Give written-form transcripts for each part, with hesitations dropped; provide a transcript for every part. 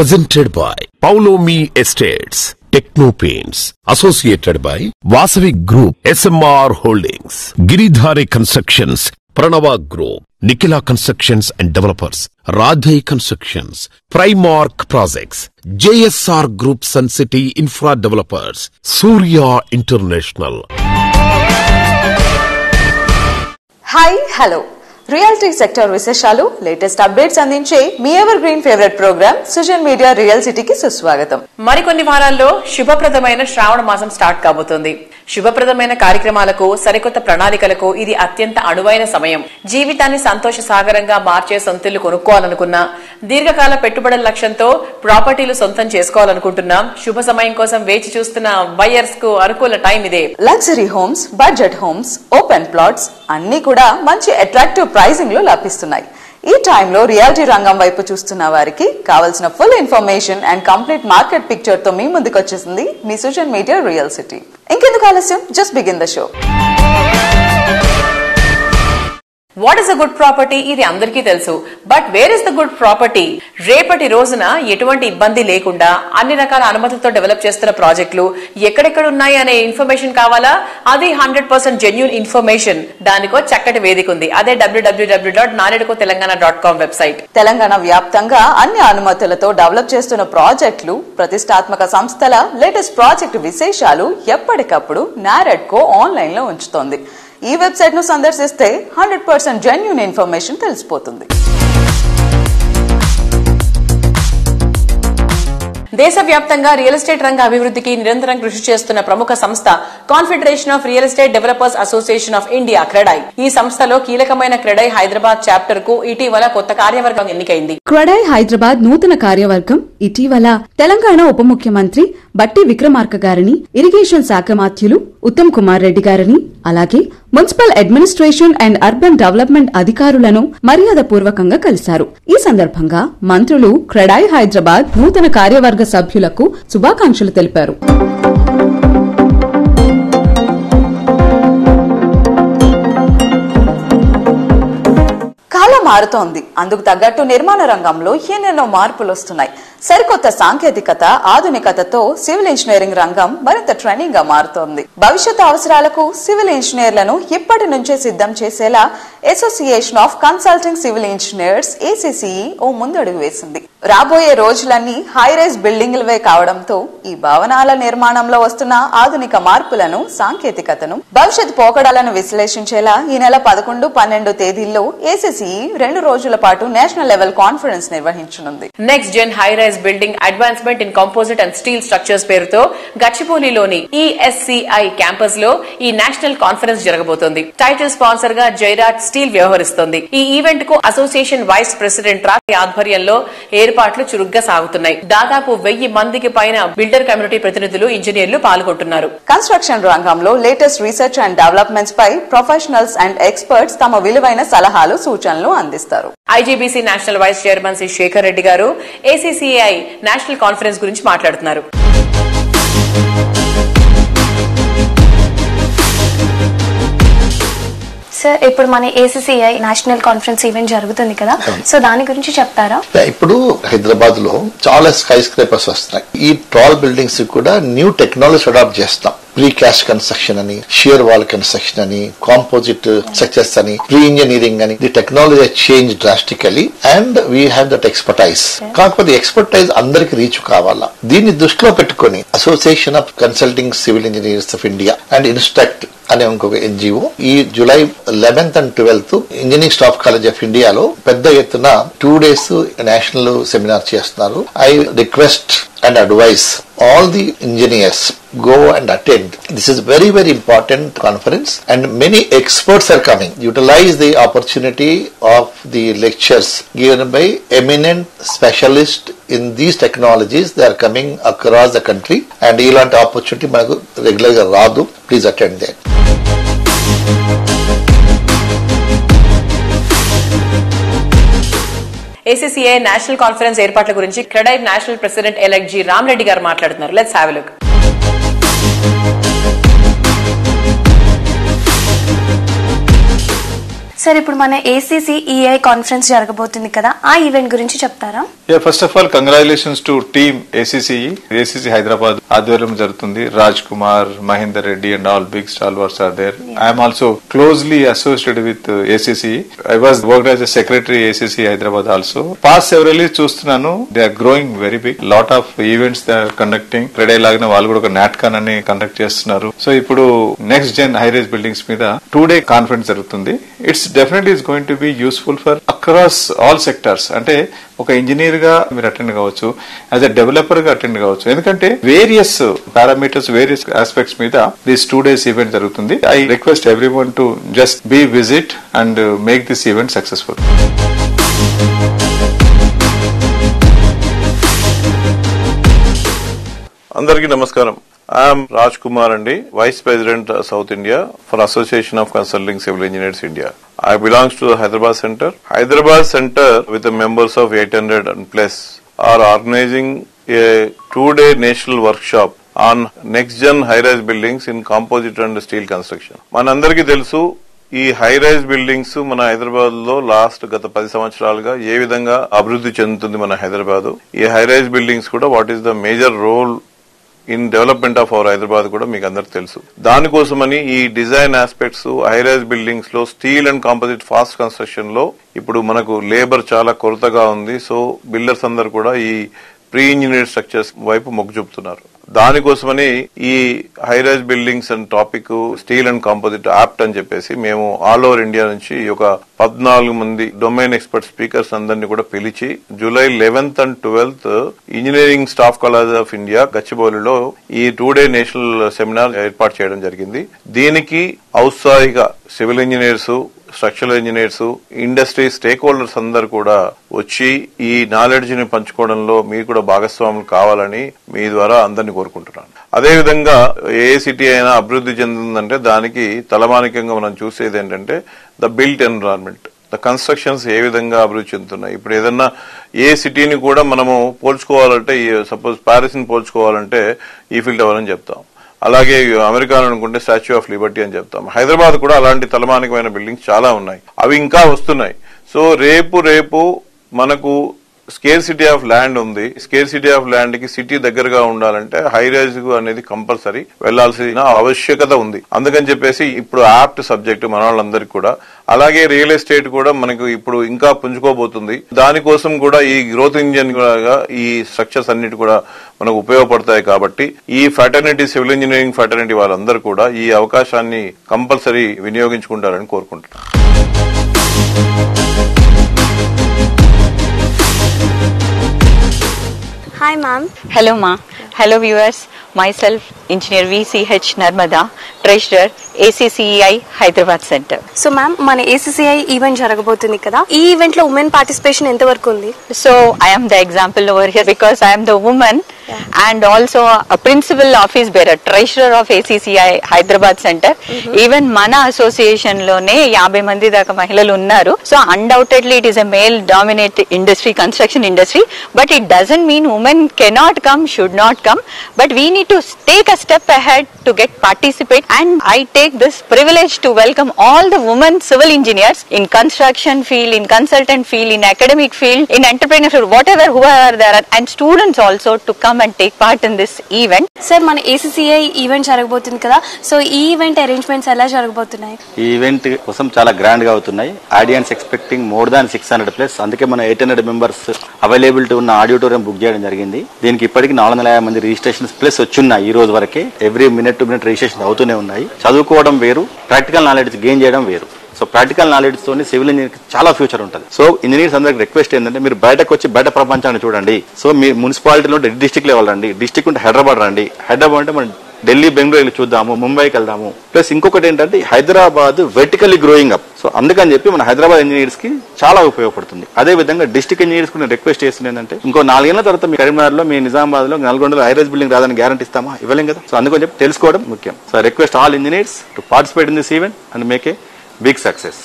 presented by Paulomi Estates, Techno Paints, associated by Vasavi Group, SMR Holdings, Giridhari Constructions, Pranava Group, Nikhila Constructions and Developers, Radhai Constructions, Primark Projects, JSR Group Sun City Infra Developers, Surya International. Hi, hello. Realty sector విశేషాలు latest updates అందించే మీ evergreen favourite programme Sujan media real సిటీకి సుస్వాగతం. మరికొన్ని వారాల్లో శుభప్రదమైన శ్రావణ మాసం start కాబోతోంది. శుభప్రదమైన కార్యక్రమాలకు, సరికొత్త ప్రణాళికలకు ఇది అత్యంత అనువైన సమయం. జీవితాన్ని సంతోష సాగరంగా మార్చే సొంతిల్లు కొనుక్కోవాలనుకున్నా, దీర్ఘకాల పెట్టుబడుల లక్ష్యంతో ప్రాపర్టీలు సొంతం చేసుకోవాలనుకుంటున్నాం. శుభ సమయం కోసం వేచి చూస్తున్న బయర్స్ కు అనుకూల టైం ఇదే. Luxury homes, budget homes, open plots అన్ని కూడా మంచి అట్రాక్టివ్ ప్రైసింగ్ లో లభిస్తున్నాయి. ఈ టైంలో రియాలిటీ రంగం వైపు చూస్తున్న వారికి కావాల్సిన full information and complete market picture తో మీ ముందుకు వచ్చేసింది మీ సుజన్ మీడియా రియల్ సిటీ. ఇంకెందుకు ఆలస్యం, just begin the show. What is a good property? ఇది అందరికీ తెలుసు. But where is the good property? రేపటి రోజున ఎటువంటి ఇబ్బంది లేకుండా అన్ని రకాల అనుమతులతో డెవలప్ చేస్తున్న ప్రాజెక్టులు ఎక్కడెక్కడ ఉన్నాయి అనే ఇన్ఫర్మేషన్ కావాలా? అది 100% జెన్యూన్ ఇన్ఫర్మేషన్. దానికో చక్కటి వేదిక ఉంది. అదే www.naredukotelangana.com వెబ్సైట్. తెలంగాణ వ్యాప్తంగా అన్ని అనుమతులతో డెవలప్ చేస్తున్న ప్రాజెక్టులు, ప్రతిష్టాత్మక సంస్థల లేటెస్ట్ ప్రాజెక్టు విశేషాలు ఎప్పటికప్పుడు నారెడ్కో ఆన్లైన్ లో ఉంచుతోంది. ఈ వెబ్సైట్ ను సందర్శిస్తే 100% జెన్యూన్ ఇన్ఫర్మేషన్ తెలిసిపోతుంది. దేశవ్యాప్తంగా రియల్ ఎస్టేట్ రంగ అభివృద్ధికి నిరంతరం కృషి చేస్తున్న ప్రముఖ సంస్థ confederation of real estate developers association of India, CREDAI. ఈ సంస్థలో కీలకమైన క్రెడాయ్ హైదరాబాద్ చాప్టర్ కు ఇటీవల కొత్త కార్యవర్గం ఎన్నికైంది. క్రెడాయ్ హైదరాబాద్ నూతన కార్యవర్గం ఇటీవల తెలంగాణ ఉప ముఖ్యమంత్రి బట్టి విక్రమార్క గారిని, ఇరిగేషన్ శాఖ మాత్యులు ఉత్తమ్ కుమార్ రెడ్డి గారిని, అలాగే municipal administration and urban development అధికారులను మర్యాద పూర్వకంగా కలిశారు. ఈ సందర్భంగా మంత్రులు క్రెడాయ్ హైదరాబాద్ నూతన కార్యవర్గ సభ్యులకు శుభాకాంక్షలు తెలిపారు. కాలం మారుతోంది. అందుకు తగ్గట్టు నిర్మాణ రంగంలో ఎన్నెన్నో మార్పులు వస్తున్నాయి. సరికొత్త సాంకేతికత, ఆధునికతతో సివిల్ ఇంజనీరింగ్ రంగం మరింత ట్రెండింగ్ గా మారుతోంది. భవిష్యత్తు అవసరాలకు సివిల్ ఇంజనీర్లను ఇప్పటి నుంచే సిద్ధం చేసేలా association of consulting civil engineers ACCE ఓ ముందడుగు వేసింది. రాబోయే రోజులన్నీ హైరైజ్ బిల్డింగ్లవే కావడంతో ఈ భవనాల నిర్మాణంలో వస్తున్న ఆధునిక మార్పులను, సాంకేతికతను, భవిష్యత్ పోకడాలను విశ్లేషించేలా ఈ నెల 11, 12 తేదీల్లో ACCE 2 రోజుల పాటు నేషనల్ లెవెల్ కాన్ఫరెన్స్ నిర్వహించనుంది. Next gen high rise building advancement in composite and steel structures పేరుతో గచ్చిబౌలిలోని ESCI క్యాంపస్ లో ఈ నేషనల్ కాన్ఫరెన్స్ జరగబోతోంది. టైటిల్ స్పాన్సర్ గా జైరాట్ స్టీల్ వ్యవహరిస్తోంది. ఈ ఈవెంట్ కు అసోసియేషన్ వైస్ ప్రెసిడెంట్ రాజీ ఆధ్వర్యంలో ఏర్పాట్లు చురుగ్గా సాగుతున్నాయి. దాదాపు 1000 మందికి పైన బిల్డర్ కమ్యూనిటీ ప్రతినిధులు, ఇంజనీర్లు పాల్గొంటున్నారు. కన్స్ట్రక్షన్ రంగంలో లేటెస్ట్ రీసెర్చ్ అండ్ డెవలప్మెంట్స్ పై ప్రొఫెషనల్స్ అండ్ ఎక్స్పర్ట్స్ తమ విలువైన సలహాలు, సూచనలు అందిస్తారు. IGBC national vice chairman Shri Shekhar Reddy గారు ACCI నేషనల్ కాన్ఫరెన్స్ గురించి మాట్లాడుతున్నారు. సార్, ఇప్పుడు మన ACCI నేషనల్ కాన్ఫరెన్స్ ఈవెంట్ జరుగుతుంది కదా, సో దాని గురించి చెప్తారా? ఇప్పుడు హైదరాబాద్ లో చాలా స్కై స్క్రేపర్స్ వస్తున్నాయి. ఈ టాల్ బిల్డింగ్స్ కూడా న్యూ టెక్నాలజీ అడాప్ట్ చేస్తాం. ప్రీకాస్ట్ కన్స్ట్రక్షన్ అని, షియర్ వాల్ కన్స్ట్రక్షన్ అని, కాంపోజిట్ స్ట్రక్చర్స్ అని, ప్రీ ఇంజనీరింగ్ అని. The technology change drastically and we have that expertise. కాకపోతే ఎక్స్పర్టైజ్ అందరికి రీచ్ కావాలా. దీన్ని దృష్టిలో పెట్టుకుని association of consulting civil engineers of India and instruct అనే ఇంకొక NGO ఈ July 11th and 12th engineering staff college of ఇండియాలో పెద్ద ఎత్తున 2 days నేషనల్ సెమినార్ చేస్తున్నారు. I request and advise all the engineers go and attend. This is very, very important conference and many experts are coming. Utilize the opportunity of the lectures given by eminent specialists in these technologies. They are coming across the country and ilanti opportunity manaku regular ga raadu. Please attend that. ACCI national conference ఏర్పాట్ల గురించి CREDAI national president elect G Ram Reddy గారు మాట్లాడుతున్నారు. Let's have a look. Sir ఇప్పుడు మన ACCEI conference జరగబోతుంది కదా, ఆ event గురించి చెప్తారా? First of all congratulations to team ACC Hyderabad ఆధ్వర్యంలో జరుగుతుంది. Raj Kumar, Mahender Reddy and all big stalwarts are there. I'm also closely associated with ACC. I was worked as a secretary ACC Hyderabad also. Past several years చూస్తున్నాను, they are growing very big. Lot of events they are conducting. Friday లాగిన వాళ్ళు కూడా ఒక నాట్కాన్ అని conduct చేస్తున్నారు. So ఇప్పుడు next gen high rise buildings మీద 2-day conference జరుగుతుంది. It's definitely is going to be useful for across all sectors. అంటే ఒక ఇంజనీర్ గా మీరు అటెండ్ కావచ్చు, యాజ్ అ డెవలపర్ గా అటెండ్ కావచ్చు. ఎందుకంటే వేరియస్ పారామీటర్స్, వేరియస్ ఆస్పెక్ట్స్ మీద దిస్ 2 days ఈవెంట్ జరుగుతుంది. I request everyone to just be visit and make this event successful. అందరికీ నమస్కారం. ఐఎమ్ రాజ్ కుమార్ అండి, vice president south India for association of consulting civil engineers India. I belongs to the Hyderabad Center. Hyderabad Center with the members of 800 and plus are organizing a 2-day national workshop on next gen high rise buildings in composite and steel construction. మనందరికీ తెలుసు, ఈ high rise buildings మన హైదరాబాద్ లో గత 10 సంవత్సరాలుగా ఏ విధంగా అభివృద్ధి చెందుతుంది మన హైదరాబాద్. ఈ హై రైజ్ బిల్డింగ్స్ కూడా what is the major role in development of our Hyderabad కూడా మీకు అందరికి తెలుసు. దానికోసమని ఈ design aspects high rise buildings లో steel and composite fast construction లో ఇప్పుడు మనకు లేబర్ చాలా కొరతగా ఉంది. సో బిల్డర్స్ అందరు కూడా ఈ ప్రీ ఇంజనీర్ స్ట్రక్చర్స్ వైపు మొగ్గు చూపుతున్నారు. దానికోసమని ఈ high rise buildings and topic steel and composite యాప్ట్ అని చెప్పేసి మేము ఆల్ ఓవర్ ఇండియా నుంచి ఒక 14 మంది డొమైన్ ఎక్స్పర్ట్ స్పీకర్స్ అందరినీ కూడా పిలిచి July 11th and 12th engineering staff college of India గచ్చిబౌలిలో ఈ 2-day నేషనల్ సెమినార్ ఏర్పాటు చేయడం జరిగింది. దీనికి ఔత్సాహిక civil engineers, structural engineers, industry stakeholders అందరు కూడా వచ్చి ఈ నాలెడ్జ్ ని పంచుకోవడంలో మీరు కూడా భాగస్వాములు కావాలని మీ ద్వారా అందరినీ కోరుకుంటున్నాను. అదేవిధంగా ఏ సిటీ అయినా అభివృద్ధి చెందుతుందంటే దానికి తలమానికంగా మనం చూసేది ఏంటంటే the built environment, the constructions ఏ విధంగా అభివృద్ధి చెందుతున్నాయి. ఇప్పుడు ఏదన్నా ఏ సిటీని కూడా మనము పోల్చుకోవాలంటే, సపోజ్ ప్యారిస్ ని పోల్చుకోవాలంటే ఈఫిల్ టవర్ అని చెప్తాం, అలాగే అమెరికా అనుకుంటే స్టాచ్యూ ఆఫ్ లిబర్టీ అని చెప్తాం. హైదరాబాద్ కూడా అలాంటి తలమానికమైన బిల్డింగ్స్ చాలా ఉన్నాయి, అవి ఇంకా వస్తున్నాయి. సో రేపు మనకు స్కేర్ సిటీ ఆఫ్ ల్యాండ్ ఉంది. స్కేర్ సిటీ ఆఫ్ ల్యాండ్ కి సిటీ దగ్గరగా ఉండాలంటే హై రైజ్ అనేది కంపల్సరీ వెళ్లాల్సిన ఆవశ్యకత ఉంది. అందుకని చెప్పేసి ఇప్పుడు యాప్ట్ సబ్జెక్ట్ మన వాళ్ళందరికీ కూడా. అలాగే రియల్ ఎస్టేట్ కూడా మనకు ఇప్పుడు ఇంకా పుంజుకోబోతుంది. దానికోసం కూడా ఈ గ్రోత్ ఇంజిన్ ఈ స్ట్రక్చర్స్ అన్నిటి కూడా మనకు ఉపయోగపడతాయి. కాబట్టి ఈ ఫ్రాటర్నిటీ, సివిల్ ఇంజనీరింగ్ ఫ్రాటర్నిటీ వాళ్ళందరూ కూడా ఈ అవకాశాన్ని కంపల్సరీ వినియోగించుకుంటారని కోరుకుంటున్నాను. Hi ma'am. Hello ma. Hello viewers. Myself Engineer VCH Narmada, Treasurer ACCEI Hyderabad Center. So ma'am, మన ACCEI ఈవెంట్ జరగబోతుంది కదా, ఈ ఈవెంట్ లో ఉమెన్ పార్టిసిపేషన్ ఎంత వరకు ఉంది? So I am the example over here because I am the woman and also a principal office bearer, treasurer of ACCEI Hyderabad Center. Even మన association లోనే 50 మంది దాకా మహిళలు ఉన్నారు. So undoubtedly it is a male dominated industry, construction industry, but it doesn't mean women cannot come, should not come, but we need to take a step ahead to get participate. And I take this privilege to welcome all the women civil engineers in construction field, in consultant field, in academic field, in entrepreneurship, whatever, whoever there are, and students also to come and take part in this event. Sir మన ACCEI event జరగబోతుంది కదా, so ఈ event arrangements ఎలా జరగబోతున్నాయి? ఈ event కోసం చాలా grand గా అవుతున్నాయి. Audience expecting more than 600+. అందుకే మన 800 మెంబర్స్ అవైలబిలిటీ ఉన్న ఆడిటోరియం బుక్ చేయడం జరిగింది. దీనికి ఇప్పటికి 450 మంది రిజిస్ట్రేషన్స్ ప్లస్ వచ్చున్నాయి. ఈ రోజు వరకే every minute to minute registration అవుతూనే ఉన్నాయి. చదువుకోవడం వేరు, ప్రాక్టికల్ నాలెడ్జ్ గెయిన్ చేయడం వేరు. సో ప్రాక్టికల్ నాలెడ్జ్ తోని సివిల్ ఇంజనీర్ చాలా ఫ్యూచర్ ఉంటుంది. సో ఇంజనీర్స్ అందరికి రిక్వెస్ట్ ఏంటంటే మీరు బయటకు వచ్చి బయట ప్రపంచాన్ని చూడండి. సో మీ మున్సిపాలిటీలో డిస్ట్రిక్ట్ లెవెల్ రండి, డిస్ట్రిక్ట్ ఉంటే హైదరాబాద్ రండి, హైదరాబాద్ అంటే మనం ఢిల్లీ, బెంగళూరు చూద్దాము, ముంబైకి వెళ్దాము. ప్లస్ ఇంకొకటి ఏంటంటే Hyderabad vertically growing up. So అందుకని చెప్పి మన హైదరాబాద్ ఇంజనీర్స్ కి చాలా ఉపయోగపడుతుంది. అదే విధంగా డిస్ట్రిక్ట్ ఇంజనీర్స్ కు నేను రిక్వెస్ట్ చేస్తుంది ఏంటంటే ఇంకో 4 ఏళ్ల తర్వాత మీ కరీంనగర్ లో, మీ నిజామాబాద్ లో, నల్గొండలో హై రైజ్ బిల్డింగ్ రాదని గ్యారంటీ ఇస్తామా? ఇవ్వలేం కదా. సో అందుకని చెప్పి తెలుసుకోవడం ముఖ్యం. So request all engineers to participate in this event and make a big success.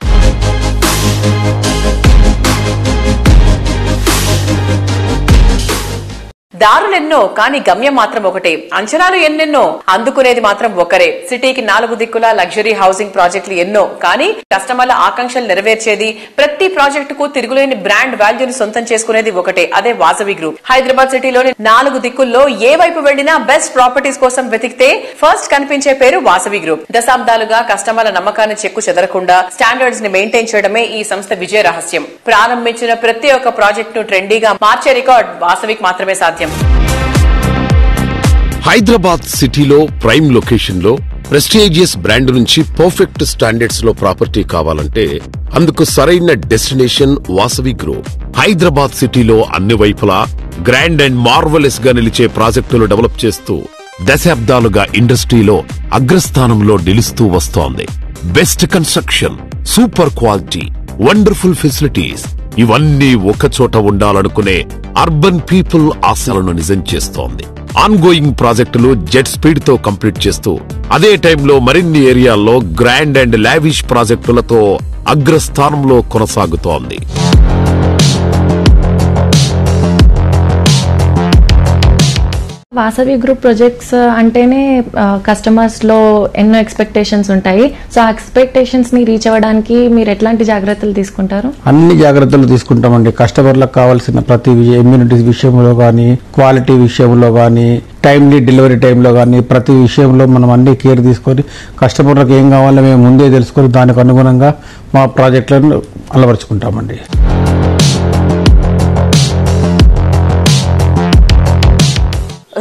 దారులెన్నో కానీ గమ్యం మాత్రం ఒకటే, అంచనాలు ఎన్నెన్నో అందుకునేది మాత్రం ఒకరే. సిటీకి 4 దిక్కుల లగ్జరీ హౌసింగ్ ప్రాజెక్టులు ఎన్నో, కానీ కస్టమర్ల ఆకాంక్షలు నెరవేర్చేది, ప్రతి ప్రాజెక్టుకు తిరుగులేని బ్రాండ్ వాల్యూని సొంతం చేసుకునేది ఒకటే, అదే వాసవి గ్రూప్. హైదరాబాద్ సిటీలోని 4 దిక్కుల్లో ఏ వైపు వెళ్లినా బెస్ట్ ప్రాపర్టీస్ కోసం వెతికితే ఫస్ట్ కనిపించే పేరు వాసవి గ్రూప్. దశాబ్దాలుగా కస్టమర్ల నమ్మకాన్ని చెక్కు చెదరకుండా స్టాండర్డ్స్ ని మెయింటైన్ చేయడమే ఈ సంస్థ విజయ రహస్యం. ప్రారంభించిన ప్రతి ఒక్క ప్రాజెక్ట్ ను ట్రెండీగా మార్చే రికార్డ్ వాసవికి మాత్రమే సాధ్యం. హైదరాబాద్ సిటీలో ప్రైమ్ లొకేషన్ లో ప్రెస్టీజియస్ బ్రాండ్ నుంచి పర్ఫెక్ట్ స్టాండర్డ్స్ లో ప్రాపర్టీ కావాలంటే అందుకు సరైన డెస్టినేషన్ వాసవి గ్రూప్. హైదరాబాద్ సిటీలో అన్ని వైపులా గ్రాండ్ అండ్ మార్వలెస్ గా నిలిచే ప్రాజెక్టులు డెవలప్ చేస్తూ దశాబ్దాలుగా ఇండస్ట్రీలో అగ్రస్థానంలో నిలుస్తూ వస్తోంది. Best construction, super quality, wonderful facilities ఇవన్నీ ఒక చోట ఉండాలనుకునే అర్బన్ పీపుల్ ఆశలను నిజం చేస్తోంది. ఆన్గోయింగ్ ప్రాజెక్టులు జెట్ స్పీడ్ తో కంప్లీట్ చేస్తూ అదే టైంలో మరిన్ని ఏరియాల్లో గ్రాండ్ అండ్ లావిష్ ప్రాజెక్టులతో అగ్రస్థానంలో కొనసాగుతోంది. వాసవి గ్రూప్ ప్రాజెక్ట్స్ అంటేనే కస్టమర్స్ లో ఎన్నో ఎక్స్పెక్టేషన్స్ ఉంటాయి. సో ఆ ఎక్స్పెక్టేషన్స్ ని రీచ్ అవ్వడానికి మీరు ఎట్లాంటి జాగ్రత్తలు తీసుకుంటారు? అన్ని జాగ్రత్తలు తీసుకుంటామండి. కస్టమర్లకు కావాల్సిన ప్రతి ఇమ్యూనిటీస్ విషయంలో కానీ, క్వాలిటీ విషయంలో కానీ, టైమ్లీ డెలివరీ టైంలో కానీ ప్రతి విషయంలో మనం అన్ని కేర్ తీసుకొని కస్టమర్లకు ఏం కావాలో మేము ముందే తెలుసుకొని దానికి అనుగుణంగా మా ప్రాజెక్టులను అలవరుచుకుంటామండి.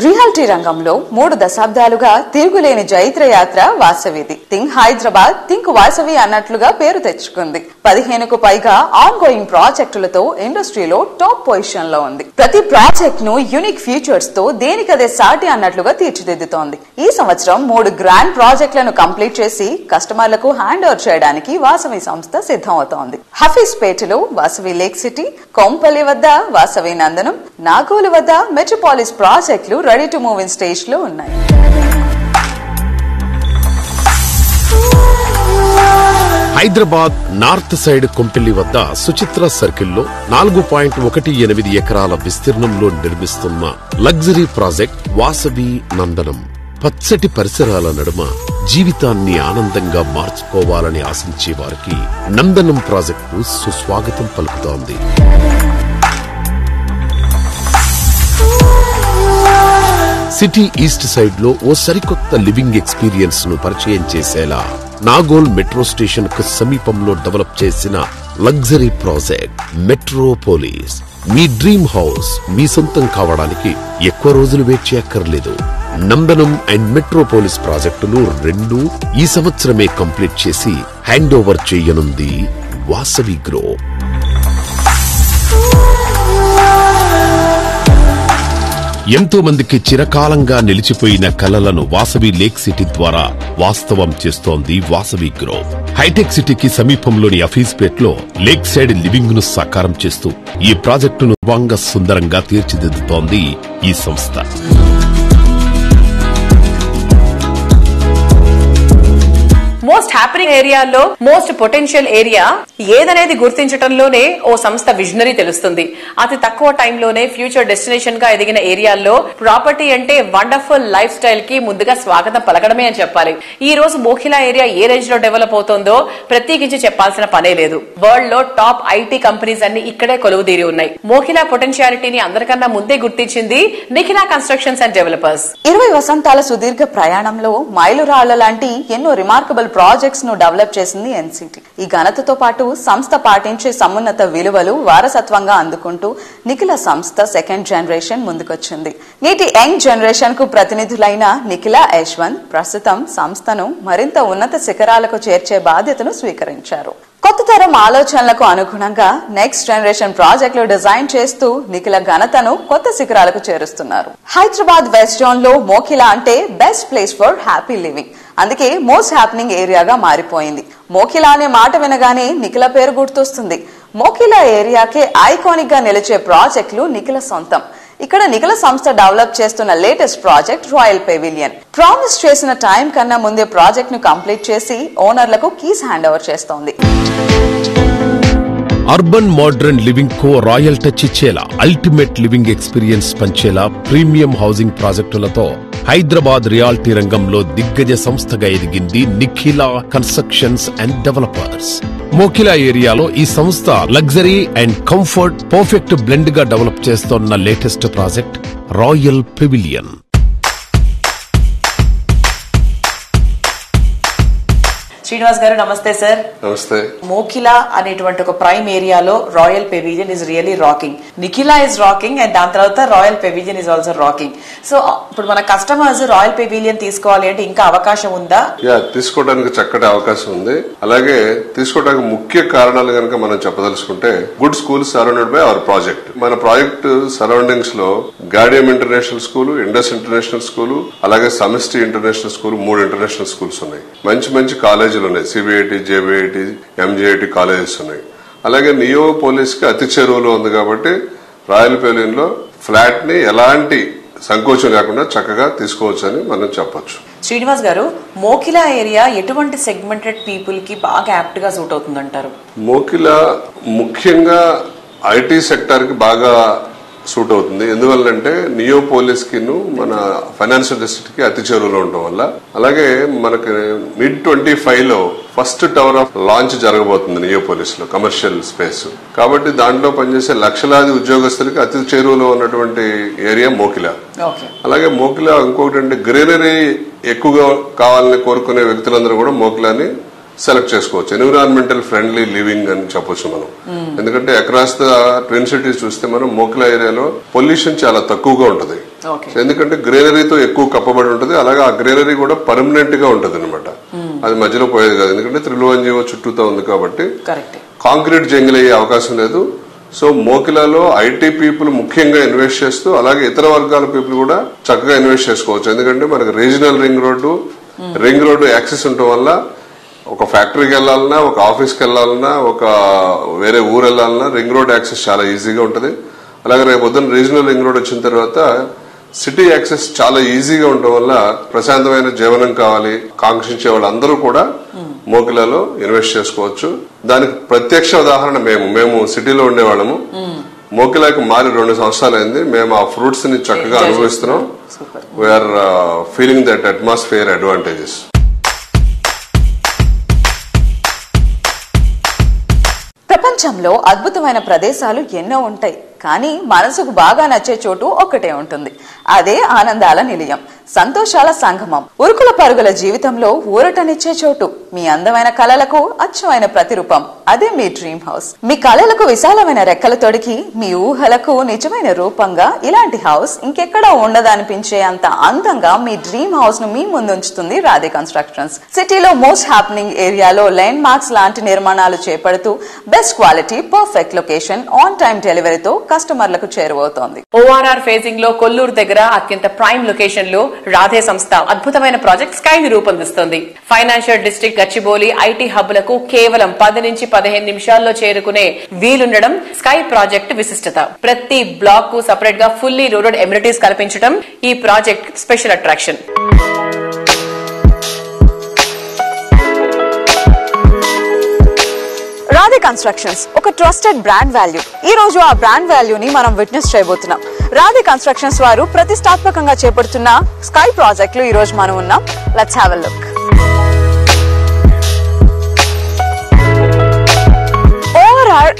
రియాలిటీ రంగంలో 3 దశాబ్దాలుగా తిరుగులేని జైత్ర యాత్ర వాసవిది. థింక్ హైదరాబాద్, థింక్ వాసవి అన్నట్లుగా పేరు తెచ్చుకుంది. 15కు పైగా ఆన్ గోయింగ్ ప్రాజెక్టులతో ఇండస్ట్రీలో టాప్ పొజిషన్ లో ఉంది. ప్రతి ప్రాజెక్ట్ ను యూనిక్ ఫీచర్స్ తో దేనికదే సాటి అన్నట్లుగా తీర్చిదిద్దుతోంది. ఈ సంవత్సరం 3 గ్రాండ్ ప్రాజెక్టులను కంప్లీట్ చేసి కస్టమర్లకు హ్యాండ్ ఓవర్ చేయడానికి వాసవి సంస్థ సిద్ధమవుతోంది. హఫీజ్పేటలో వాసవి లేక్ సిటీ, కొంపల్లి వద్ద వాసవి నందనం, నాగోలు వద్ద మెట్రోపాలిస్ ప్రాజెక్టులు ready to move in stage లో ఉన్నాయి. హైదరాబాద్ నార్త్ సైడ్ కొంపెల్లి వద్ద సుచిత్ర సర్కిల్లో 4.18 ఎకరాల విస్తీర్ణంలో నిర్మిస్తున్న లగ్జరీ ప్రాజెక్ట్ వాసవి నందనం. పచ్చటి పరిసరాల నడుమ జీవితాన్ని ఆనందంగా మార్చుకోవాలని ఆశించే వారికి నందనం ప్రాజెక్టు సుస్వాగతం పలుకుతోంది. సిటీ ఈస్ట్ సైడ్ లో ఓ సరికొత్త లివింగ్ ఎక్స్పీరియన్స్ ను పరిచయం చేసేలా నాగోల్ మెట్రో స్టేషన్ కు సమీపంలో డెవలప్ చేసిన లగ్జరీ ప్రాజెక్ట్ మెట్రోపోలిస్. మీ డ్రీమ్ హౌస్ మీ సొంతం కావడానికి ఎక్కువ రోజులు వెయిట్ చేయక్కర్లేదు. నందనం అండ్ మెట్రోపోలిస్ ప్రాజెక్టులు 2 ఈ సంవత్సరమే కంప్లీట్ చేసి హ్యాండ్ ఓవర్ చేయనుంది వాసవి గ్రూప్. ఎంతో మందికి చిరకాలంగా నిలిచిపోయిన కలలను వాసవి లేక్ సిటీ ద్వారా వాస్తవం చేస్తోంది వాసవి గ్రూప్. హైటెక్ సిటీకి సమీపంలోని హఫీజ్పేట్ లో లేక్ సైడ్ లివింగ్ ను సాకారం చేస్తూ ఈ ప్రాజెక్టును సర్వాంగ సుందరంగా తీర్చిదిద్దుతోంది ఈ సంస్థ. మోస్ట్ హ్యాపెనింగ్ ఏరియాలో మోస్ట్ పొటెన్షియల్ ఏరియా ఏదనేది గుర్తించడంలోనే ఓ సంస్థ విజనరీ తెలుస్తుంది. అతి తక్కువ టైంలోనే ఫ్యూచర్ డెస్టినేషన్ గా ఎదిగిన ఏరియాల్లో ప్రాపర్టీ అంటే వండర్ఫుల్ లైఫ్ స్టైల్ కి ముందుగా స్వాగతం పలకడమే అని చెప్పాలి. ఈ రోజు మోఖిలా ఏరియా ఏ రేంజ్ లో డెవలప్ అవుతుందో ప్రత్యేకించి చెప్పాల్సిన పనే లేదు. వరల్డ్ లో టాప్ ఐటీ కంపెనీస్ అన్ని ఇక్కడే కొలువుదీరి ఉన్నాయి. మోఖిలా పొటెన్షియాలిటీని అందరికన్నా ముందే గుర్తించింది నిఖిలా కన్స్ట్రక్షన్స్ అండ్ డెవలపర్స్. 20 వసంతాల సుదీర్ఘ ప్రయాణంలో మైలురాళ్ల లాంటి ఎన్నో రిమార్కబుల్ ప్రాజెక్ట్స్ ను డెవలప్ చేసింది ఎన్సిటీ. ఈ ఘనతతో పాటు సంస్థ పాటించే సమున్నత విలువలు వారసత్వంగా అందుకుంటూ నిఖిల సంస్థ సెకండ్ జనరేషన్ ముందుకొచ్చింది. నేటి యంగ్ జనరేషన్ కు ప్రతినిధులైన నిఖిల యశ్వంత్ ప్రస్తుతం సంస్థను మరింత ఉన్నత శిఖరాలకు చేర్చే బాధ్యతను స్వీకరించారు. కొత్త తరం ఆలోచనలకు అనుగుణంగా నెక్స్ట్ జనరేషన్ ప్రాజెక్టులు డిజైన్ చేస్తూ నిఖిల ఘనతను కొత్త శిఖరాలకు చేరుస్తున్నారు. హైదరాబాద్ వెస్ట్ జోన్ లో మోఖిలా అంటే best place for happy living. అందుకే మోస్ట్ హ్యాపెనింగ్ ఏరియాగా మారిపోయింది. మోఖిలా అనే మాట వినగానే నిఖిల పేరు గుర్తొస్తుంది. మోఖిలా ఏరియాకే ఐకానిక్ గా నిలిచే ప్రాజెక్టులు నిఖిల సొంతం. ఇక్కడ నిఖిల సంస్థ డెవలప్ చేస్తున్న latest project royal pavilion. Promise చేసిన టైం కన్నా ముందే ప్రాజెక్ట్ ను కంప్లీట్ చేసి ఓనర్లకు కీస్ హ్యాండ్ ఓవర్ చేస్తోంది. అర్బన్ మోడర్న్ లివింగ్ కో రాయల్ టచ్ ఇచ్చేలా, అల్టిమేట్ లివింగ్ ఎక్స్పీరియన్స్ పంచేలా ప్రీమియం హౌసింగ్ ప్రాజెక్టులతో హైదరాబాద్ రియాలిటీ రంగంలో దిగ్గజ సంస్థగా ఎదిగింది Nikhila constructions and developers. Mokila ఏరియాలో ఈ సంస్థ luxury and comfort perfect blend గా డెవలప్ చేస్తోన్న latest project royal pavilion. Srinivas garu నమస్తే సార్. నమస్తే. మోకిలా అనేటువంటి ఒక ప్రైమ్ ఏరియాలో royal pavilion is really rocking. Nikhila is rocking and దాని తర్వాత royal pavilion is also rocking. So ఇప్పుడు మన కస్టమర్స్ రాయల్ పెవిలియన్ తీసుకోవాలి అంటే ఇంకా అవకాశం ఉందా? తీసుకోవడానికి చక్కటి అవకాశం ఉంది. అలాగే తీసుకోవడానికి ముఖ్య కారణాలు కనుక మనం చెప్పదలుచుకుంటే good school surrounded by our project. మన ప్రాజెక్ట్ సరౌండింగ్స్ లో Gaudium international school, Indus international school, అలాగే Samashti international school, 3 international schools ఉన్నాయి. మంచి మంచి కాలేజీలు ఉన్నాయి. సిబిఐటి, జేబిఐటి, ఎంజేఐటి కాలేజెస్ ఉన్నాయి. అలాగే నియోపోలిస్ కి అతి చెరువులో ఉంది కాబట్టి రాయల్ పెవిలియన్ లో ఫ్లాట్ ని ఎలాంటి సంకోచం కాకుండా చక్కగా తీసుకోవచ్చు అని మనం చెప్పొచ్చు. శ్రీనివాస్ గారు, మోకిలా ఏరియా ఎటువంటి సెగ్మెంటెడ్ పీపుల్ కి బాగా యాప్ట్ గా సూట్ అవుతుందంటారు? మోకిలా ముఖ్యంగా ఐటీ సెక్టర్ కి బాగా సూట్ అవుతుంది. ఎందువల్లంటే నియోపోలిస్ కి మన ఫైనాన్షియల్ డిస్ట్రిక్ట్ కి అతి చెరువులో ఉండడం వల్ల, అలాగే మనకి mid-25 లో ఫస్ట్ టవర్ ఆఫ్ లాంచ్ జరగబోతుంది నియోపోలిస్ లో, కమర్షియల్ స్పేస్. కాబట్టి దాంట్లో పనిచేసే లక్షలాది ఉద్యోగస్తులకి అతి చెరువులో ఉన్నటువంటి ఏరియా మోకిలా. అలాగే మోకిలా ఇంకొకటి అంటే గ్రీనరీ ఎక్కువగా కావాలని కోరుకునే వ్యక్తులందరూ కూడా మోకిలాని సెలెక్ట్ చేసుకోవచ్చు. ఎన్విరాన్మెంటల్ ఫ్రెండ్లీ లివింగ్ అని చెప్పొచ్చు మనం. ఎందుకంటే అక్రాస్ ద ట్విన్ సిటీస్ చూస్తే మనం మోకిలా ఏరియాలో పొల్యూషన్ చాలా తక్కువగా ఉంటది. ఎందుకంటే గ్రీనరీతో ఎక్కువ కప్పబడి ఉంటది. అలాగే ఆ గ్రీనరీ కూడా పర్మనెంట్ గా ఉంటది అనమాట. అది మధ్యలో పోయేది కాదు. ఎందుకంటే 301 చుట్టూతో ఉంది కాబట్టి కాంక్రీట్ జంగిల్ అయ్యే అవకాశం లేదు. సో మోకిలాలో ఐటీ పీపుల్ ముఖ్యంగా ఇన్వెస్ట్ చేస్తూ, అలాగే ఇతర వర్గాల పీపుల్ కూడా చక్కగా ఇన్వెస్ట్ చేసుకోవచ్చు. ఎందుకంటే మనకి రీజనల్ రింగ్ రోడ్డు యాక్సెస్ ఉండటం వల్ల ఒక ఫ్యాక్టరీకి వెళ్లాలన్నా, ఒక ఆఫీస్కి వెళ్లాలన్నా, ఒక వేరే ఊరు వెళ్లాలన్నా రింగ్ రోడ్ యాక్సెస్ చాలా ఈజీగా ఉంటుంది. అలాగే రేపు పొద్దున్న రీజనల్ రింగ్ రోడ్ వచ్చిన తర్వాత సిటీ యాక్సెస్ చాలా ఈజీగా ఉండటం వల్ల ప్రశాంతమైన జీవనం కావాలి కాంక్షించే వాళ్ళందరూ కూడా మోకిలాలో ఇన్వెస్ట్ చేసుకోవచ్చు. దానికి ప్రత్యక్ష ఉదాహరణ మేము సిటీలో ఉండేవాళ్ళము. మోకిలాకి మారి 2 సంవత్సరాలు అయింది. మేము ఆ ఫ్రూట్స్ ని చక్కగా అనుభవిస్తున్నాం. We're feeling that atmosphere advantages. ప్రపంచంలో అద్భుతమైన ప్రదేశాలు ఎన్నో ఉంటాయి, కానీ మనసుకు బాగా నచ్చే చోటు ఒక్కటే ఉంటుంది. అదే ఆనందాల నిలయం, సంతోషాల సంగమం, ఉరుకుల పరుగుల జీవితంలో ఊరటనిచ్చే చోటు, మీ అందమైన కలలకు అచ్చమైన ప్రతిరూపం. అదే మీ డ్రీమ్ హౌస్. మీ కలలకు విశాలమైన రెక్కలు తొడిగి మీ ఊహలకు నిజమైన రూపంగా ఇలాంటి హౌస్ ఇంకెక్కడా ఉండదనిపించే అంత అందంగా మీ డ్రీమ్ హౌస్ ను మీ ముందుంచుతుంది రాధే కన్స్ట్రక్షన్స్. సిటీలో మోస్ట్ హ్యాపెనింగ్ ఏరియాలో ల్యాండ్ మార్క్స్ లాంటి నిర్మాణాలు చేపడుతూ best quality, perfect location, on time డెలివరీతో కస్టమర్లకు చేరువవుతోంది. ORR ఫేజింగ్ లో కొల్లూరు దగ్గర అత్యంత ప్రైమ్ లొకేషన్ లో రాధే సంస్థ అద్భుతమైన ప్రాజెక్ట్ స్కై ని రూపొందిస్తుంది. ఫైనాన్షియల్ డిస్ట్రిక్ట్ గచ్చిబౌలి ఐటీ హబ్లకు కేవలం 10 నుంచి 15 నిమిషాల్లో చేరుకునే వీలుండడం స్కై ప్రాజెక్ట్ విశిష్టత. ప్రతి బ్లాక్ కు సెపరేట్ గా ఫుల్లీ లోడెడ్ ఎమ్యూనిటీస్ కల్పించడం ఈ project special attraction. Radhe constructions ఒక ట్రస్టెడ్ బ్రాండ్ వాల్యూ. ఈ రోజు ఆ బ్రాండ్ వాల్యూని మనం విట్నెస్ చేయబోతున్నాం. రాధే కన్స్ట్రక్షన్స్ వారు ప్రతిష్టాత్మకంగా చేపడుతున్న స్కై ప్రాజెక్ట్ లో ఈ రోజు మనం ఉన్నాం. Let's have a look.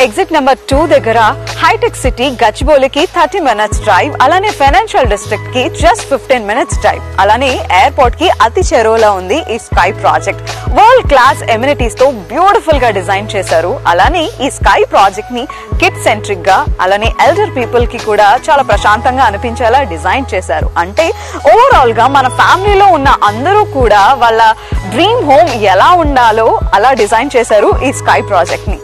Exit number 2 దగ్గర హైటెక్ సిటీ గచ్చిబౌలికి 30 minutes డ్రైవ్, అలానే ఫైనాన్షియల్ డిస్ట్రిక్ట్ కి జస్ట్ 15 minutes డ్రైవ్, అలానే ఎయిర్పోర్ట్ కి అతి చేరువలో ఉంది ఈ sky project. World class amenities తో బ్యూటిఫుల్ గా డిజైన్ చేశారు. అలానే ఈ స్కై ప్రాజెక్ట్ ని కిడ్ సెంట్రిక్ గా, అలానే ఎల్డర్ పీపుల్ కి కూడా చాలా ప్రశాంతంగా అనిపించేలా డిజైన్ చేశారు. అంటే ఓవరాల్ గా మన ఫ్యామిలీలో ఉన్న అందరూ కూడా వాళ్ళ డ్రీమ్ హోమ్ ఎలా ఉండాలో అలా డిజైన్ చేశారు ఈ స్కై ప్రాజెక్ట్ ని.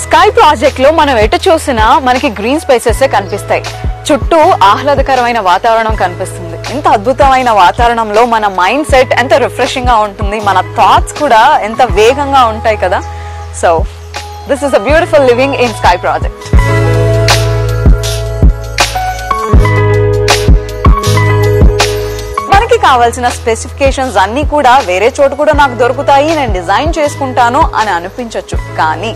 స్కై ప్రాజెక్ట్ లో మనం ఎటు చూసినా మనకి గ్రీన్ స్పేసెస్ కనిపిస్తాయి. చుట్టూ ఆహ్లాదకరమైన వాతావరణం కనిపిస్తుంది. ఇంత అద్భుతమైన వాతావరణంలో మన మైండ్ సెట్ ఎంత రిఫ్రెషింగ్ గా ఉంటుంది, మన థాట్స్ కూడా ఎంత వేగంగా ఉంటాయి కదా. So this is a beautiful living in sky project. మనకి కావాల్సిన స్పెసిఫికేషన్స్ అన్ని కూడా వేరే చోట కూడా నాకు దొరుకుతాయి, నేను డిజైన్ చేసుకుంటాను అని అనిపించవచ్చు. కానీ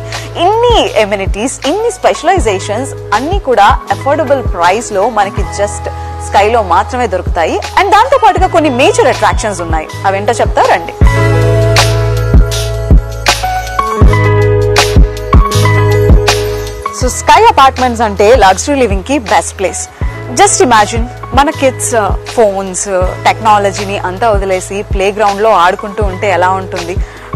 ఇన్ని ఎమ్యూనిటీస్, ఇన్ని స్పెషలైజేషన్స్ అన్ని కూడా అఫోర్డబుల్ ప్రైస్ లో మనకి జస్ట్ స్కైలో మాత్రమే దొరుకుతాయి. అండ్ దాంతో పాటుగా కొన్ని మేజర్ అట్రాక్షన్స్ ఉన్నాయి. అవేంటో చెప్తారండి. సో స్కై అపార్ట్మెంట్స్ అంటే లగ్జరీ లివింగ్ కి బెస్ట్ ప్లేస్. జస్ట్ ఇమాజిన్, మన కిడ్స్ ఫోన్స్, టెక్నాలజీని అంతా వదిలేసి ప్లే గ్రౌండ్ లో ఆడుకుంటూ ఉంటే ఎలా ఉంటుంది?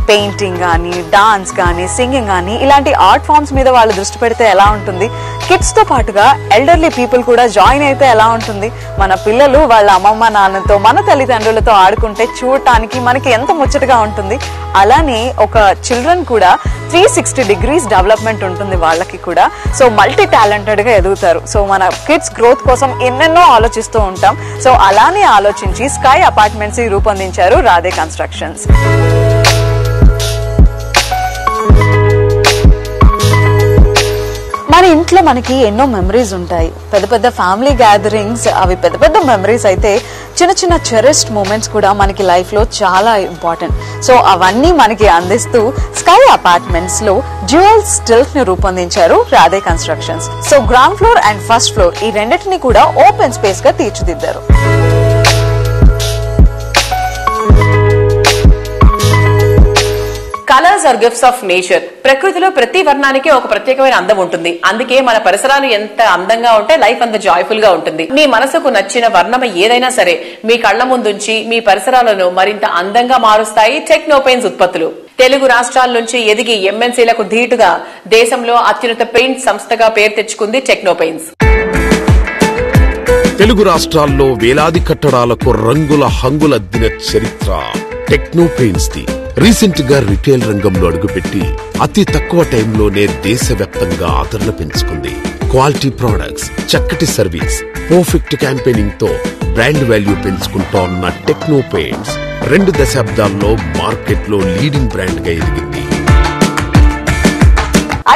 పెయింటింగ్ కానీ, డాన్స్ కానీ, సింగింగ్ కానీ ఇలాంటి ఆర్ట్ ఫామ్స్ మీద వాళ్ళు దృష్టి పెడితే ఎలా ఉంటుంది? కిడ్స్ తో పాటుగా ఎల్డర్లీ పీపుల్ కూడా జాయిన్ అయితే ఎలా ఉంటుంది? మన పిల్లలు వాళ్ళ అమ్మమ్మ నాన్నతో, మన తల్లిదండ్రులతో ఆడుకుంటే చూడటానికి మనకి ఎంత ముచ్చటగా ఉంటుంది. అలానే ఒక చిల్డ్రన్ కూడా 360 degrees డెవలప్మెంట్ ఉంటుంది వాళ్ళకి కూడా. సో మల్టీ టాలెంటెడ్ గా ఎదుగుతారు. సో మన కిడ్స్ గ్రోత్ కోసం ఎన్నెన్నో ఆలోచిస్తూ ఉంటాం. సో అలానే ఆలోచించి స్కై అపార్ట్మెంట్స్ రూపొందించారు రాధే కన్స్ట్రక్షన్స్. మన ఇంట్లో మనకి ఎన్నో మెమరీస్ ఉంటాయి. పెద్ద పెద్ద ఫ్యామిలీ గ్యాదరింగ్స్, అవి పెద్ద పెద్ద మెమరీస్ అయితే చిన్న చిన్న చెరిష్డ్ మూమెంట్స్ కూడా మనకి లైఫ్ లో చాలా ఇంపార్టెంట్. సో అవన్నీ మనకి అందిస్తూ స్కై అపార్ట్మెంట్స్ లో డ్యూయల్ స్టిల్ఫ్ ని రూపొందించారు Radhe constructions. So ground floor and first floor ఈ రెండింటిని కూడా ఓపెన్ స్పేస్ గా తీర్చిదిద్దారు. Colours are gifts of nature. ప్రకృతిలో ప్రతి వర్ణానికి ఒక ప్రత్యేకమైన అందం ఉంటుంది. అందుకే మన పరిసరాలు ఎంత అందంగా ఉంటే లైఫ్ అంత జాయ్ఫుల్ గా ఉంటుంది. మీ మనసుకు నచ్చిన వర్ణం ఏదైనా సరే మీ కళ్ల ముందుంచి మీ పరిసరాలను మరింత అందంగా మారుస్తాయి టెక్నోపెయిన్స్ ఉత్పత్తులు. తెలుగు రాష్ట్రాల నుంచి ఎదిగి ఎంఎన్సీలకు ధీటుగా దేశంలో అత్యున్నత పెయింట్ సంస్థగా పేరు తెచ్చుకుంది టెక్నోపెయిన్స్. తెలుగు రాష్ట్రాల్లో వేలాది కట్టడాలకు రంగుల హంగులద్దిన చరిత్ర టెక్నోపెయిన్స్ ది. రీసెంట్ గా రిటైల్ రంగంలో అడుగుపెట్టి అతి తక్కువ టైంలోనే దేశవ్యాప్తంగా ఆదరణ పెంచుకుంది. క్వాలిటీ ప్రొడక్ట్స్, చక్కటి సర్వీస్, పర్ఫెక్ట్ క్యాంపెయినింగ్ తో బ్రాండ్ వాల్యూ పెంచుకుంటోన్న టెక్నోపెయిన్స్ 2 దశాబ్దాల్లో మార్కెట్ లో లీడింగ్ బ్రాండ్ గా ఎదిగింది.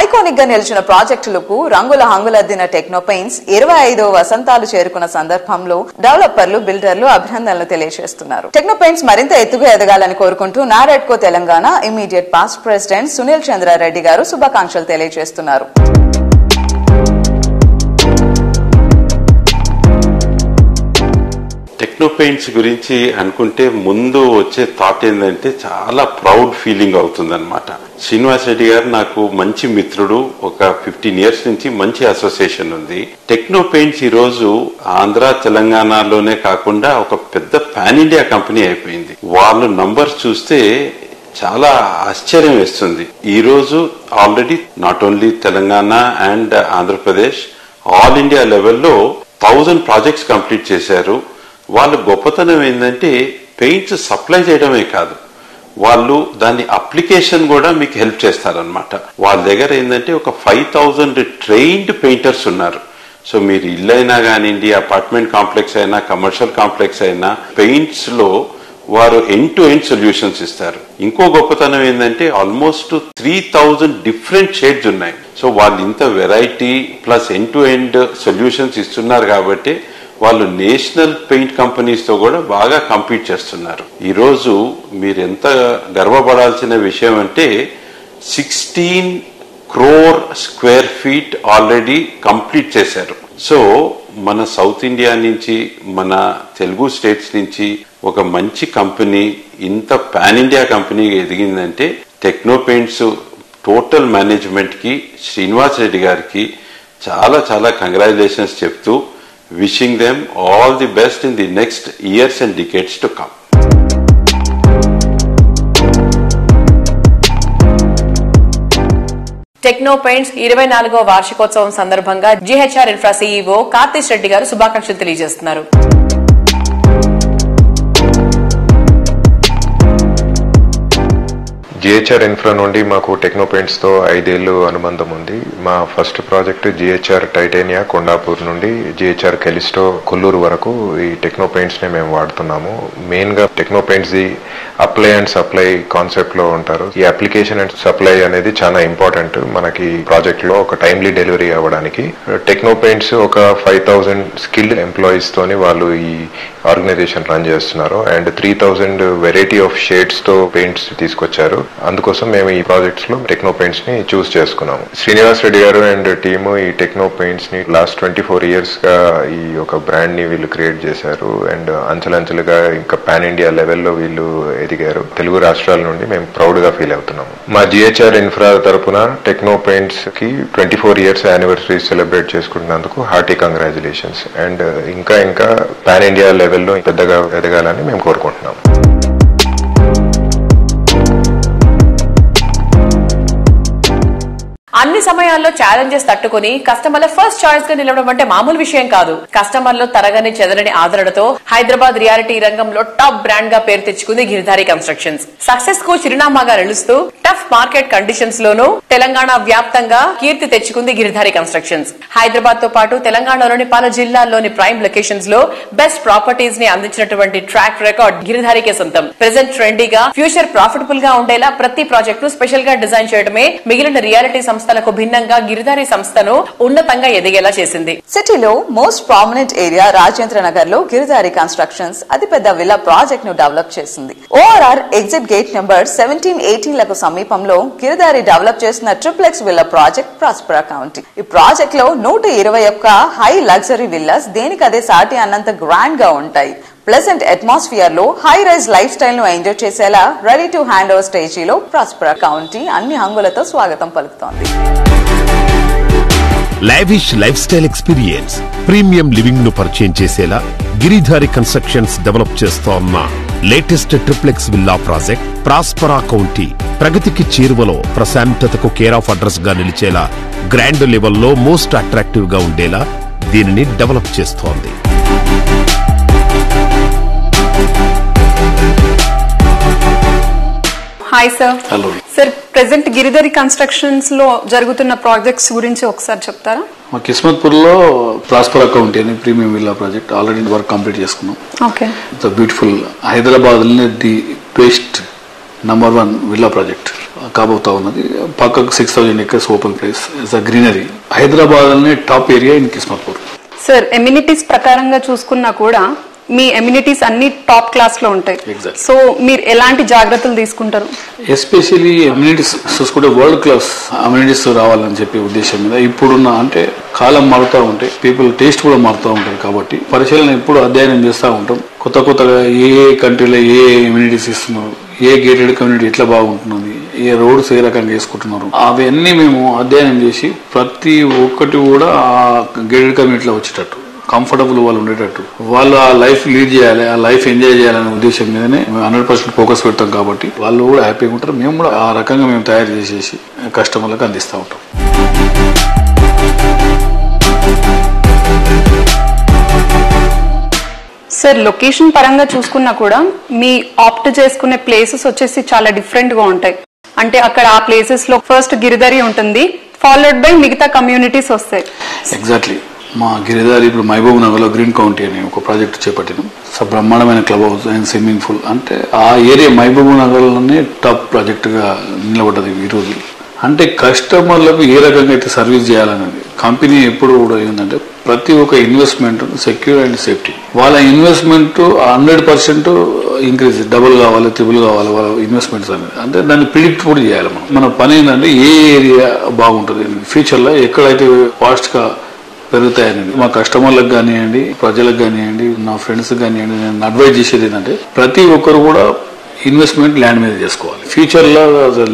ఐకానిక్ గా నిలిచిన ప్రాజెక్టులకు రంగుల హంగులద్దిన టెక్నోపెయిన్స్ 25వ వసంతాలు చేరుకున్న సందర్భంలో డెవలపర్లు, బిల్డర్లు అభినందనలు తెలియజేస్తున్నారు. టెక్నోపెయిన్స్ మరింత ఎత్తుగా ఎదగాలని కోరుకుంటూ NAREDCO Telangana immediate past president Sunil Chandra Reddy గారు శుభాకాంక్షలు తెలియజేస్తున్నారు. టెక్నోపెయింట్స్ గురించి అనుకుంటే ముందు వచ్చే థాట్ ఏంటంటే చాలా ప్రౌడ్ ఫీలింగ్ అవుతుంది అనమాట. శ్రీనివాస్ రెడ్డి గారు నాకు మంచి మిత్రుడు, ఒక 15 years నుంచి మంచి అసోసియేషన్ ఉంది. టెక్నోపెయింట్స్ ఈ రోజు ఆంధ్ర, తెలంగాణలోనే కాకుండా ఒక పెద్ద పాన్ ఇండియా కంపెనీ అయిపోయింది. వాళ్ళు నంబర్స్ చూస్తే చాలా ఆశ్చర్యం వేస్తుంది. ఈ రోజు already not only Telangana and Andhra Pradesh, all India లెవెల్లో 1000 ప్రాజెక్ట్స్ కంప్లీట్ చేశారు. వాళ్ళ గొప్పతనం ఏంటంటే పెయింట్స్ సప్లై చేయడమే కాదు, వాళ్ళు దాని అప్లికేషన్ కూడా మీకు హెల్ప్ చేస్తారనమాట. వాళ్ళ దగ్గర ఏంటంటే ఒక 5000 ట్రైన్డ్ పెయింటర్స్ ఉన్నారు. సో మీరు ఇల్లు అయినా కానివ్వండి, అపార్ట్మెంట్ కాంప్లెక్స్ అయినా, కమర్షియల్ కాంప్లెక్స్ అయినా, పెయింట్స్ లో వారు ఎండ్ టు ఎండ్ సొల్యూషన్స్ ఇస్తారు. ఇంకో గొప్పతనం ఏంటంటే ఆల్మోస్ట్ 3000 డిఫరెంట్ షేడ్స్ ఉన్నాయి. సో వాళ్ళు ఇంత variety plus end to end solutions ఇస్తున్నారు కాబట్టి వాళ్ళు నేషనల్ పెయింట్ కంపెనీస్ తో కూడా బాగా కంపీట్ చేస్తున్నారు. ఈ రోజు మీరు ఎంత గర్వపడాల్సిన విషయం అంటే 16 crore square feet already complete చేశారు. సో మన సౌత్ ఇండియా నుంచి, మన తెలుగు స్టేట్స్ నుంచి ఒక మంచి కంపెనీ ఇంత పాన్ ఇండియా కంపెనీ ఎదిగిందంటే టెక్నోపెయింట్స్ టోటల్ మేనేజ్మెంట్ కి, శ్రీనివాస్ రెడ్డి గారికి చాలా చాలా కంగ్రాచులేషన్స్ చెప్తూ wishing them all the best in the next years and decades to come. టెక్నోపెయింట్స్ 24వ వార్షికోత్సవం సందర్భంగా జిహెచ్ఆర్ ఇన్ఫ్రా సీఈఓ కార్తీష్ రెడ్డి గారు శుభాకాంక్షలు తెలియజేస్తున్నారు. జిహెచ్ఆర్ ఇన్ఫ్రా నుండి మాకు టెక్నో పెయింట్స్ తో 5 ఏళ్లు అనుబంధం ఉంది. మా ఫస్ట్ ప్రాజెక్ట్ జిహెచ్ఆర్ టైటానియా కొండాపూర్ నుండి జిహెచ్ఆర్ కెలిస్టో కొల్లూరు వరకు ఈ టెక్నో పెయింట్స్ ని మేము వాడుతున్నాము. మెయిన్ గా techno paints the apply and supply concept లో ఉంటారు. ఈ అప్లికేషన్ అండ్ సప్లై అనేది చాలా ఇంపార్టెంట్ మనకి ప్రాజెక్ట్ లో ఒక టైమ్లీ డెలివరీ అవ్వడానికి. టెక్నో పెయింట్స్ ఒక 5000 స్కిల్డ్ ఎంప్లాయీస్ తోని వాళ్ళు ఈ ఆర్గనైజేషన్ రన్ చేస్తున్నారు. అండ్ 3000 వెరైటీ ఆఫ్ షేడ్స్ తో పెయింట్స్ తీసుకొచ్చారు. అందుకోసం మేము ఈ ప్రాజెక్ట్స్ లో టెక్నో పెయింట్స్ ని చూస్ చేసుకున్నాము. శ్రీనివాస్ రెడ్డి గారు అండ్ టీమ్ ఈ టెక్నో పెయింట్స్ ని లాస్ట్ 24 years గా ఈ ఒక బ్రాండ్ ని వీళ్ళు క్రియేట్ చేశారు. అండ్ అంచెలంచెలుగా ఇంకా పాన్ ఇండియా లెవెల్లో వీళ్ళు ఎదిగారు. తెలుగు రాష్ట్రాల నుండి మేము ప్రౌడ్ గా ఫీల్ అవుతున్నాము. మా జిహెచ్ఆర్ ఇన్ఫ్రా తరపున టెక్నో పెయింట్స్ కి 24 years యానివర్సరీ సెలబ్రేట్ చేసుకుంటున్నందుకు హార్టీ కంగ్రాచులేషన్స్. అండ్ ఇంకా పాన్ ఇండియా లెవెల్లో పెద్దగా ఎదగాలని మేము కోరుకుంటున్నాం. అన్ని సమయాల్లో ఛాలెంజెస్ తట్టుకుని కస్టమర్ల ఫస్ట్ చాయిస్ గా నిలవడం అంటే మామూలు విషయం కాదు. కస్టమర్లు తరగని చెదరని ఆదరణతో హైదరాబాద్ రియాలిటీ రంగంలో టాప్ బ్రాండ్ గా పేరు తెచ్చుకుంది గిరిధారి కన్స్ట్రక్షన్స్. సక్సెస్ కు చిరునామాగా నిలుస్తూ టఫ్ మార్కెట్ కండిషన్స్ లోనూ తెలంగాణ వ్యాప్తంగా కీర్తి తెచ్చుకుంది గిరిధారి కన్స్ట్రక్షన్స్. హైదరాబాద్ తో పాటు తెలంగాణలోని పలు జిల్లాల్లోని ప్రైమ్ లొకేషన్స్ లో బెస్ట్ ప్రాపర్టీస్ ని అందించినటువంటి ట్రాక్ రికార్డ్ గిరిధారికే సొంతం. ప్రెజెంట్ ట్రెండీగా ఫ్యూచర్ ప్రాఫిటబుల్ గా ఉండేలా ప్రతి ప్రాజెక్ట్ ను స్పెషల్ గా డిజైన్ చేయడమే మిగిలిన రియాలిటీ సంస్థలకు భిన్నంగా గిరిధారి సంస్థను ఉన్నతంగా ఎదిగేలా చేసింది. సిటీలో most prominent area Rajendra Nagar లో గిరిధారి కన్స్ట్రక్షన్స్ అతిపెద్ద విల్లా ప్రాజెక్ట్ ను డెవలప్ చేసింది. ORR ఎగ్జిట్ గేట్ నెంబర్ 17-18 లకు సమీపంలో గిరిధారి డెవలప్ చేసిన triplex villa project Prospera county. ఈ ప్రాజెక్ట్ లో 121 హై లగ్జరీ విల్లాస్ దేనికదే సాటి అన్నంత గ్రాండ్ గా ఉంటాయి. ప్లెజెంట్ అట్మాస్ఫియర్ లో హై రైజ్ లైఫ్ స్టైల్ ను ఎంజాయ్ చేసేలా రెడీ టు హ్యాండ్ ఓవర్ స్టేజీలో ప్రాస్పరా కౌంటీ అన్ని హంగులతో స్వాగతం పలుకుతోంది. Lavish lifestyle experience, premium living ను పరిచయం చేసేలా గిరిధారి కన్స్ట్రక్షన్స్ డెవలప్ చేస్తోన్న latest triplex villa project Prospera County ప్రగతికి చేరువలో ప్రశాంతతకు కేర్ ఆఫ్ అడ్రస్ గా నిలిచేలా గ్రాండ్ లెవెల్లో మోస్ట్ అట్రాక్టివ్ గా ఉండేలా దీనిని డెవలప్ చేస్తోంది. Hi sir. Hello sir, present Giridhari constructions లో జరుగుతున్న ప్రాజెక్ట్స్ గురించి ఒకసారి చెప్తారా? మా కిస్మత్పూర్ లో ప్రాస్పరా కౌంటీ అని premium villa project already work complete చేసుకున్నాం. Okay. It's beautiful. Hyderabad the best number 1 villa project కాబోతా ఉన్నది. పక్కకు 6000 acres open place, it's greenery. Hyderabad top area in Kismatpur. Sir, amenities ప్రకారంగా చూసుకున్నా కూడా మీ ఎమ్యూనిటీస్ అన్ని టాప్ క్లాస్ లో ఉంటాయి. సో మీరు ఎలాంటి జాగ్రత్తలు తీసుకుంటారు? ఎస్పెషల్లీ అమ్యూనిటీస్ చూసుకుంటే వరల్డ్ క్లాస్ అమ్యూనిటీస్ రావాలని చెప్పి ఉద్దేశం మీద ఇప్పుడున్న అంటే కాలం మారుతూ ఉంటాయి, పీపుల్ టేస్ట్ కూడా మారుతూ ఉంటాయి. కాబట్టి పరిశీలన ఎప్పుడు అధ్యయనం చేస్తూ ఉంటాం. కొత్తగా ఏ కంట్రీలో ఏ అమ్యూనిటీస్ ఇస్తున్నారు, ఏ గేటెడ్ కమ్యూనిటీ ఎట్లా బాగుంటున్నది, ఏ రోడ్స్ ఏ రకంగా వేసుకుంటున్నారు, అవన్నీ మేము అధ్యయనం చేసి ప్రతి ఒక్కటి కూడా ఆ గేటెడ్ కమ్యూనిటీలో వచ్చేటట్టు కంఫర్టబుల్ వాళ్ళు ఉండేటట్టు వాళ్ళు ఆ లైఫ్ లీడ్ చేయాలి, ఆ లైఫ్ ఎంజాయ్ చేయాలనే ఉద్దేశం మీదనే 100% ఫోకస్ పెడతాం. కాబట్టి వాళ్ళు కూడా హ్యాపీగా ఉంటారు, మేము కూడా ఆ రకంగా మేము తయారు చేసేసి కస్టమర్లకు అందిస్తూ ఉంటాం. సార్, లొకేషన్ పరంగా చూసుకున్నా కూడా మీ ఆప్ట్ చేసుకునే ప్లేసెస్ వచ్చేసి చాలా డిఫరెంట్ గా ఉంటాయి. అంటే అక్కడ ఆ ప్లేసెస్ లో ఫస్ట్ గిరిధారి ఉంటుంది, ఫాలోడ్ బై మిగతా కమ్యూనిటీస్ వస్తాయి. ఎగ్జాక్ట్లీ. మా గిరిధారి ఇప్పుడు మహబూబ్ నగర్ లో గ్రీన్ కౌంటీ అని ఒక ప్రాజెక్ట్ చేపట్టినాం. బ్రహ్మాండమైన club house and swimming pool. అంటే ఆ ఏరియా మహబూబ్ నగర్ లోనే టాప్ ప్రాజెక్ట్ గా నిలబడ్డది ఈ రోజు. అంటే కస్టమర్లకు ఏ రకంగా అయితే సర్వీస్ చేయాలనేది కంపెనీ ఎప్పుడు కూడా ఏంటంటే ప్రతి ఒక్క ఇన్వెస్ట్మెంట్ సెక్యూర్ అండ్ సేఫ్టీ. వాళ్ళ ఇన్వెస్ట్మెంట్ 100% ఇంక్రీజ్, డబుల్ కావాలి, ట్రిపుల్ కావాలి వాళ్ళ ఇన్వెస్ట్మెంట్స్ అనేది. అంటే దాన్ని ప్రిడిక్ట్ కూడా చేయాలి. మన పని ఏంటంటే ఏ ఏరియా బాగుంటుంది ఫ్యూచర్ లో, ఎక్కడైతే ఫాస్ట్ గా పెరుగుతాయనేది మా కస్టమర్లకు కానివ్వండి, ప్రజలకు కానివ్వండి, నా ఫ్రెండ్స్ కానివ్వండి, నేను అడ్వైజ్ చేసేది ఏంటంటే ప్రతి ఒక్కరు కూడా ఇన్వెస్ట్మెంట్ ల్యాండ్ మీద చేసుకోవాలి. ఫ్యూచర్ లో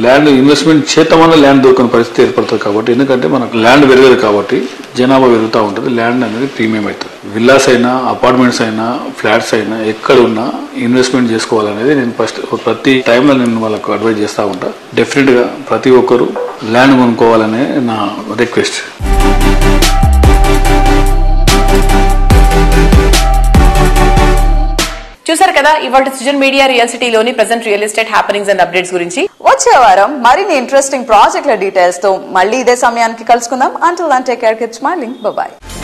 ల్యాండ్ ఇన్వెస్ట్మెంట్ చేతమన్న ల్యాండ్ దొరకని పరిస్థితి ఏర్పడుతుంది. కాబట్టి ఎందుకంటే మనకు ల్యాండ్ పెరగదు కాబట్టి జనాభా పెరుగుతూ ఉంటుంది, ల్యాండ్ అనేది ప్రీమియం అవుతుంది. విల్లాస్ అయినా, అపార్ట్మెంట్స్ అయినా, ఫ్లాట్స్ అయినా ఎక్కడ ఉన్నా ఇన్వెస్ట్మెంట్ చేసుకోవాలనేది నేను ఫస్ట్ ప్రతి టైంలో నేను వాళ్ళకు అడ్వైజ్ చేస్తూ ఉంటా. డెఫినెట్ గా ప్రతి ఒక్కరు ల్యాండ్ కొనుక్కోవాలనే నా రిక్వెస్ట్. చూసారు కదా ఇవాళ సృజన్ మీడియా రియల్ సిటీలోని present real estate happenings and updates గురించి. వచ్చే వారం మరిన్ని ఇంట్రెస్టింగ్ ప్రాజెక్టుల డీటెయిల్స్ తో మళ్ళీ ఇదే సమయానికి కలుసుకుందాం. Until then, take care, keep smiling. Bye bye.